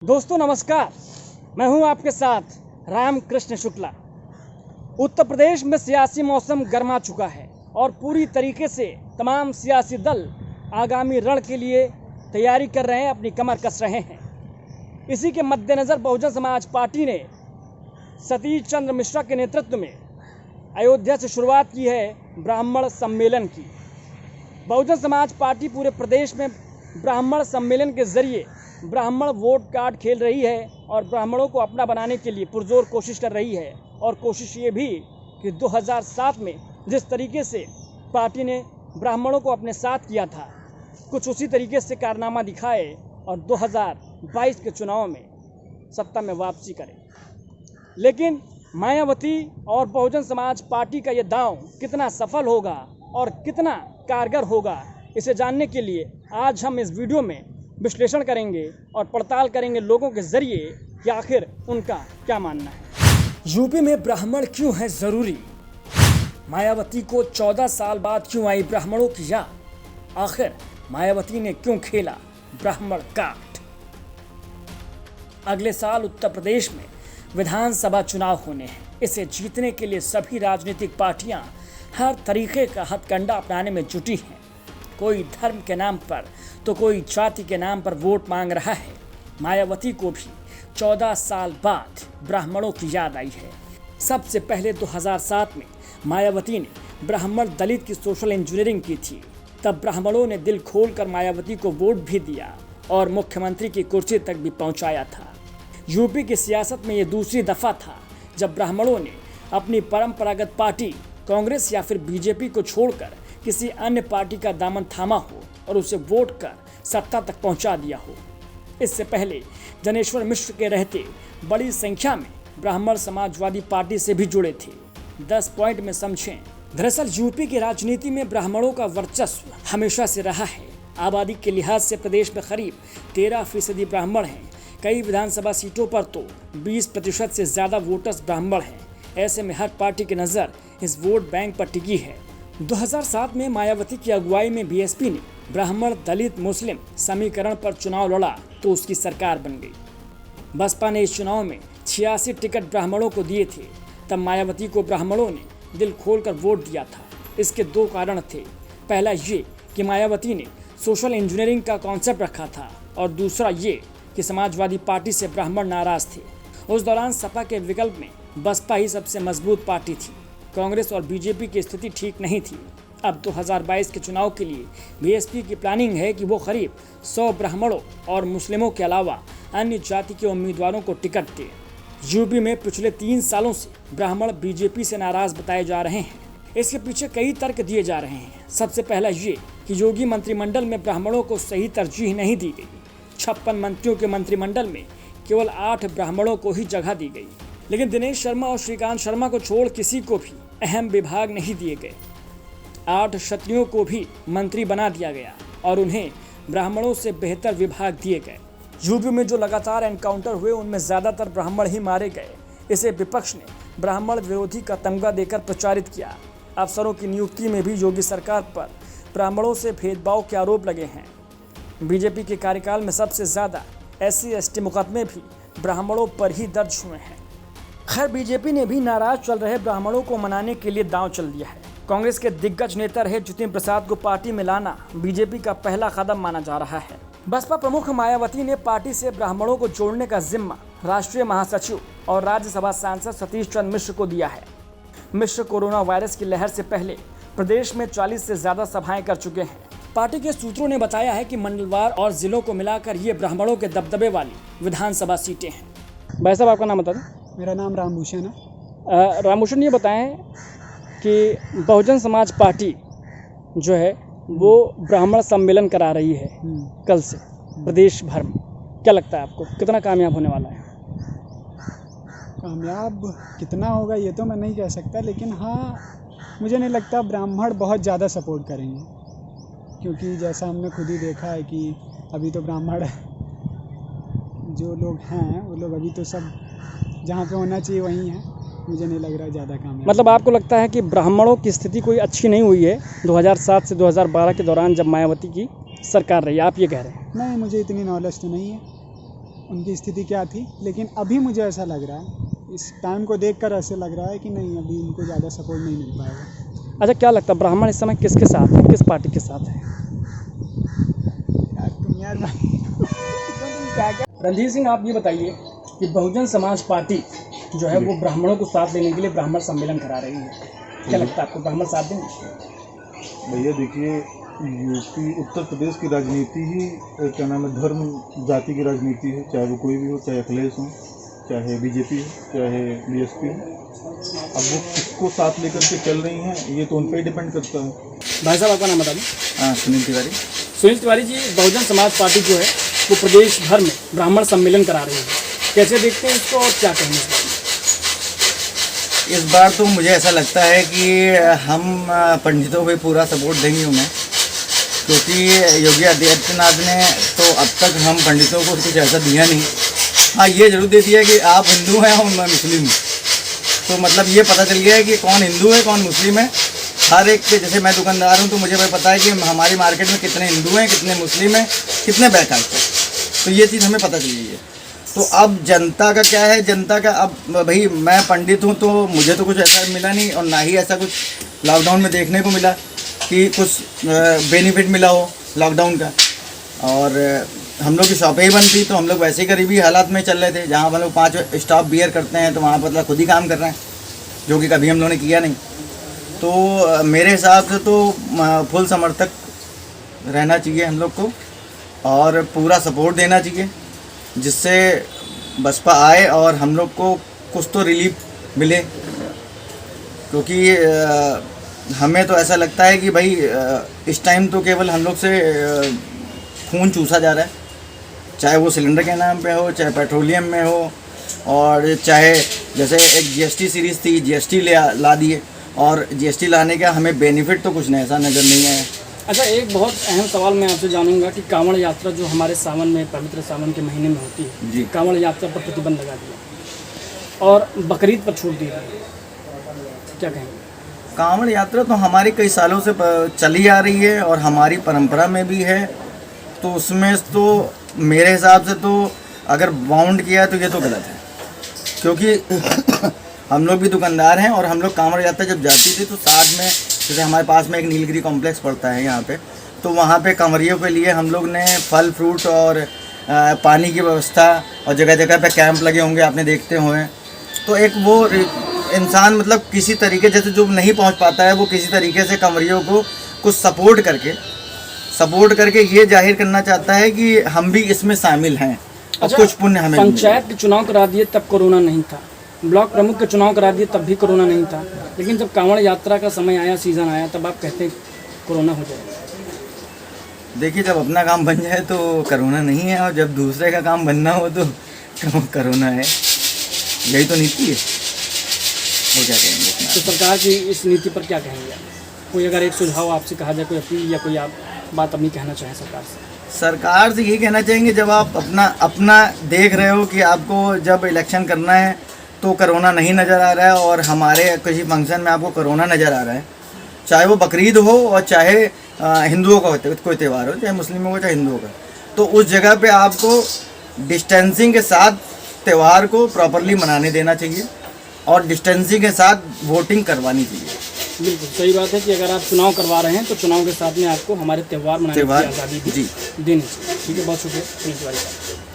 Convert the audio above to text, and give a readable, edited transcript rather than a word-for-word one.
दोस्तों नमस्कार, मैं हूं आपके साथ रामकृष्ण शुक्ला। उत्तर प्रदेश में सियासी मौसम गर्मा चुका है और पूरी तरीके से तमाम सियासी दल आगामी रण के लिए तैयारी कर रहे हैं, अपनी कमर कस रहे हैं। इसी के मद्देनज़र बहुजन समाज पार्टी ने सतीश चंद्र मिश्रा के नेतृत्व में अयोध्या से शुरुआत की है ब्राह्मण सम्मेलन की। बहुजन समाज पार्टी पूरे प्रदेश में ब्राह्मण सम्मेलन के जरिए ब्राह्मण वोट कार्ड खेल रही है और ब्राह्मणों को अपना बनाने के लिए पुरजोर कोशिश कर रही है। और कोशिश ये भी कि 2007 में जिस तरीके से पार्टी ने ब्राह्मणों को अपने साथ किया था, कुछ उसी तरीके से कारनामा दिखाए और 2022 के चुनाव में सत्ता में वापसी करे। लेकिन मायावती और बहुजन समाज पार्टी का ये दांव कितना सफल होगा और कितना कारगर होगा, इसे जानने के लिए आज हम इस वीडियो में विश्लेषण करेंगे और पड़ताल करेंगे लोगों के जरिए कि आखिर उनका क्या मानना है। यूपी में ब्राह्मण क्यों है जरूरी? मायावती को 14 साल बाद क्यों आई ब्राह्मणों की याद? आखिर मायावती ने क्यों खेला ब्राह्मण कार्ड? अगले साल उत्तर प्रदेश में विधानसभा चुनाव होने हैं। इसे जीतने के लिए सभी राजनीतिक पार्टियां हर तरीके का हथकंडा अपनाने में जुटी हैं। कोई धर्म के नाम पर तो कोई जाति के नाम पर वोट मांग रहा है। मायावती को भी 14 साल बाद ब्राह्मणों की याद आई है। सबसे पहले 2007 में मायावती ने ब्राह्मण दलित की सोशल इंजीनियरिंग की थी। तब ब्राह्मणों ने दिल खोलकर मायावती को वोट भी दिया और मुख्यमंत्री की कुर्सी तक भी पहुंचाया था। यूपी की सियासत में ये दूसरी दफा था जब ब्राह्मणों ने अपनी परंपरागत पार्टी कांग्रेस या फिर बीजेपी को छोड़कर किसी अन्य पार्टी का दामन थामा हो और उसे वोट कर सत्ता तक पहुंचा दिया हो। इससे पहले जनेश्वर मिश्र के रहते बड़ी संख्या में ब्राह्मण समाजवादी पार्टी से भी जुड़े थे। 10 पॉइंट में समझें। दरअसल यूपी की राजनीति में ब्राह्मणों का वर्चस्व हमेशा से रहा है। आबादी के लिहाज से प्रदेश में करीब 13% ब्राह्मण हैं। कई विधानसभा सीटों पर तो 20% से ज़्यादा वोटर्स ब्राह्मण हैं। ऐसे में हर पार्टी की नज़र इस वोट बैंक पर टिकी है। 2007 में मायावती की अगुवाई में बीएसपी ने ब्राह्मण दलित मुस्लिम समीकरण पर चुनाव लड़ा तो उसकी सरकार बन गई। बसपा ने इस चुनाव में 86 टिकट ब्राह्मणों को दिए थे। तब मायावती को ब्राह्मणों ने दिल खोलकर वोट दिया था। इसके 2 कारण थे। पहला ये कि मायावती ने सोशल इंजीनियरिंग का कॉन्सेप्ट रखा था और दूसरा ये कि समाजवादी पार्टी से ब्राह्मण नाराज थे। उस दौरान सपा के विकल्प में बसपा ही सबसे मजबूत पार्टी थी। कांग्रेस और बीजेपी की स्थिति ठीक नहीं थी। अब 2022 के चुनाव के लिए बीएसपी की प्लानिंग है कि वो करीब 100 ब्राह्मणों और मुस्लिमों के अलावा अन्य जाति के उम्मीदवारों को टिकट दे। यूपी में पिछले 3 सालों से ब्राह्मण बीजेपी से नाराज बताए जा रहे हैं। इसके पीछे कई तर्क दिए जा रहे हैं। सबसे पहला ये कि योगी मंत्रिमंडल में ब्राह्मणों को सही तरजीह नहीं दी गई। 56 मंत्रियों के मंत्रिमंडल में केवल 8 ब्राह्मणों को ही जगह दी गई। लेकिन दिनेश शर्मा और श्रीकांत शर्मा को छोड़ किसी को भी अहम विभाग नहीं दिए गए। 8 क्षत्रियों को भी मंत्री बना दिया गया और उन्हें ब्राह्मणों से बेहतर विभाग दिए गए। यूपी में जो लगातार एनकाउंटर हुए उनमें ज़्यादातर ब्राह्मण ही मारे गए। इसे विपक्ष ने ब्राह्मण विरोधी का तमगा देकर प्रचारित किया। अफसरों की नियुक्ति में भी योगी सरकार पर ब्राह्मणों से भेदभाव के आरोप लगे हैं। बीजेपी के कार्यकाल में सबसे ज़्यादा SC/ST मुकदमे भी ब्राह्मणों पर ही दर्ज हुए हैं। खैर, बीजेपी ने भी नाराज चल रहे ब्राह्मणों को मनाने के लिए दांव चल दिया है। कांग्रेस के दिग्गज नेता रहे जितिन प्रसाद को पार्टी में लाना बीजेपी का पहला कदम माना जा रहा है। बसपा प्रमुख मायावती ने पार्टी से ब्राह्मणों को जोड़ने का जिम्मा राष्ट्रीय महासचिव और राज्यसभा सांसद सतीश चंद्र मिश्र को दिया है। मिश्र कोरोना वायरस की लहर से पहले प्रदेश में 40 से ज़्यादा सभाएं कर चुके हैं। पार्टी के सूत्रों ने बताया है कि मंडलवार और जिलों को मिलाकर ये ब्राह्मणों के दबदबे वाली विधानसभा सीटें हैं। भाई साहब, आपका नाम बता दें। मेरा नाम रामभूषण है। रामभूषण, ये बताएं कि बहुजन समाज पार्टी जो है वो ब्राह्मण सम्मेलन करा रही है कल से प्रदेश भर में। क्या लगता है आपको कितना कामयाब होने वाला है? कामयाब कितना होगा ये तो मैं नहीं कह सकता, लेकिन हाँ, मुझे नहीं लगता ब्राह्मण बहुत ज़्यादा सपोर्ट करेंगे, क्योंकि जैसा हमने खुद ही देखा है कि अभी तो ब्राह्मण जो लोग हैं वो लोग अभी तो सब जहाँ पे होना चाहिए वहीं है। मुझे नहीं लग रहा है ज़्यादा कामयाब। मतलब आपको लगता है कि ब्राह्मणों की स्थिति कोई अच्छी नहीं हुई है 2007 से 2012 के दौरान जब मायावती की सरकार रही, आप ये कह रहे हैं? नहीं, मुझे इतनी नॉलेज तो नहीं है। उनकी स्थिति क्या थी, लेकिन अभी मुझे ऐसा लग रहा है, इस टाइम को देखकर ऐसे लग रहा है कि नहीं, अभी इनको ज़्यादा सपोर्ट नहीं मिल पाएगा। अच्छा, क्या लगता है ब्राह्मण इस समय किसके साथ है, किस पार्टी के साथ है? यार तुम क्या क्या। रणधीर सिंह, आप ये बताइए कि बहुजन समाज पार्टी जो है वो ब्राह्मणों को साथ देने के लिए ब्राह्मण सम्मेलन करा रही है, क्या लगता है आपको, ब्राह्मण साथ देंगे? भैया देखिए, यूपी उत्तर प्रदेश की राजनीति ही क्या नाम है, धर्म जाति की राजनीति है, चाहे वो कोई भी हो, चाहे अखिलेश हो, चाहे बीजेपी हो, चाहे बीएसपी हो। अब वो किसको साथ लेकर के चल रही हैं, ये तो उन पर ही डिपेंड करता है। भाई साहब, आपका नाम बता दें। हाँ, सुनील तिवारी। सुनील तिवारी जी, बहुजन समाज पार्टी जो है वो प्रदेश भर में ब्राह्मण सम्मेलन करा रही है, कैसे देखते हैं इसको और क्या कहेंगे इस बारे में? इस बार तो मुझे ऐसा लगता है कि हम पंडितों को पूरा सपोर्ट देंगे उन्हें, क्योंकि योगी आदित्यनाथ ने तो अब तक हम पंडितों को कुछ ऐसा दिया नहीं। हाँ, ये जरूर दे दिया कि आप हिंदू हैं और मैं मुस्लिम हूँ, तो मतलब ये पता चल गया है कि कौन हिंदू है कौन मुस्लिम है। हर एक के, जैसे मैं दुकानदार हूँ तो मुझे पता है कि हमारी मार्केट में कितने हिंदू हैं, कितने मुस्लिम हैं, कितने बैकास्ट हैं, तो ये चीज़ हमें पता चल गई है। तो अब जनता का क्या है, जनता का अब भाई मैं पंडित हूँ तो मुझे तो कुछ ऐसा मिला नहीं, और ना ही ऐसा कुछ लॉकडाउन में देखने को मिला कि कुछ बेनिफिट मिला हो लॉकडाउन का। और हम लोग की शॉपें ही बंद थी, तो हम लोग वैसे ही गरीबी हालात में चल रहे थे। जहाँ हम लोग 5 स्टाफ बियर करते हैं तो वहाँ मतलब खुद ही काम कर रहे हैं, जो कि कभी हम लोगों ने किया नहीं। तो मेरे हिसाब से तो फुल समर्थक रहना चाहिए हम लोग को, और पूरा सपोर्ट देना चाहिए, जिससे बसपा आए और हम लोग को कुछ तो रिलीफ मिले। क्योंकि हमें तो ऐसा लगता है कि भाई इस टाइम तो केवल हम लोग से खून चूसा जा रहा है, चाहे वो सिलेंडर के नाम पे हो, चाहे पेट्रोलियम में हो, और चाहे जैसे एक जीएसटी सीरीज़ थी, जीएसटी ला दिए, और जीएसटी लाने का हमें बेनिफिट तो कुछ ऐसा नज़र नहीं आया। अच्छा, एक बहुत अहम सवाल मैं आपसे जानूंगा कि कांवड़ यात्रा जो हमारे सावन में, पवित्र सावन के महीने में होती है जी, कांवड़ यात्रा पर प्रतिबंध लगा दिया और बकरीद पर छूट दी है, क्या कहेंगे? कांवड़ यात्रा तो हमारी कई सालों से चली आ रही है और हमारी परंपरा में भी है, तो उसमें तो मेरे हिसाब से तो अगर बाउंड किया तो ये तो गलत है। क्योंकि हम लोग भी दुकानदार हैं, और हम लोग कांवड़ यात्रा जब जाती थी तो साथ में, जैसे हमारे पास में एक नीलगिरी कॉम्प्लेक्स पड़ता है यहाँ पे, तो वहाँ पे कांवरियों के लिए हम लोग ने फल फ्रूट और पानी की व्यवस्था, और जगह जगह पे कैंप लगे होंगे, आपने देखते हुए। तो एक वो इंसान मतलब किसी तरीके, जैसे जो नहीं पहुँच पाता है, वो किसी तरीके से कांवरियों को कुछ सपोर्ट करके ये जाहिर करना चाहता है कि हम भी इसमें शामिल हैं और कुछ पुण्य हमें। पंचायत के चुनाव करा दिए तब कोरोना नहीं था, ब्लॉक प्रमुख के चुनाव करा दिए तब भी कोरोना नहीं था, लेकिन जब कांवड़ यात्रा का समय आया, सीज़न आया, तब आप कहते हैं कोरोना हो जाएगा। देखिए, जब अपना काम बन जाए तो कोरोना नहीं है, और जब दूसरे का काम बनना हो तो कोरोना है। यही तो नीति है, वो क्या कहेंगे। तो सरकार की इस नीति पर क्या कहेंगे? कोई अगर एक सुझाव आपसे कहा जाए, कोई अपील या कोई आप बात अपनी कहना चाहें सरकार से? सरकार से यही कहना चाहेंगे, जब आप अपना देख रहे हो कि आपको जब इलेक्शन करना है तो कोरोना नहीं नज़र आ रहा है, और हमारे किसी फंक्शन में आपको कोरोना नज़र आ रहा है, चाहे वो बकरीद हो और चाहे हिंदुओं का कोई त्यौहार हो, चाहे मुस्लिमों का चाहे हिंदुओं का, तो उस जगह पे आपको डिस्टेंसिंग के साथ त्यौहार को प्रॉपरली मनाने देना चाहिए, और डिस्टेंसिंग के साथ वोटिंग करवानी चाहिए। बिल्कुल सही बात है कि अगर आप चुनाव करवा रहे हैं तो चुनाव के साथ में आपको हमारे त्यौहार मनाने की आज़ादी भी देनी चाहिए। ठीक है, बहुत शुक्रिया सुनील तिवारी साहब।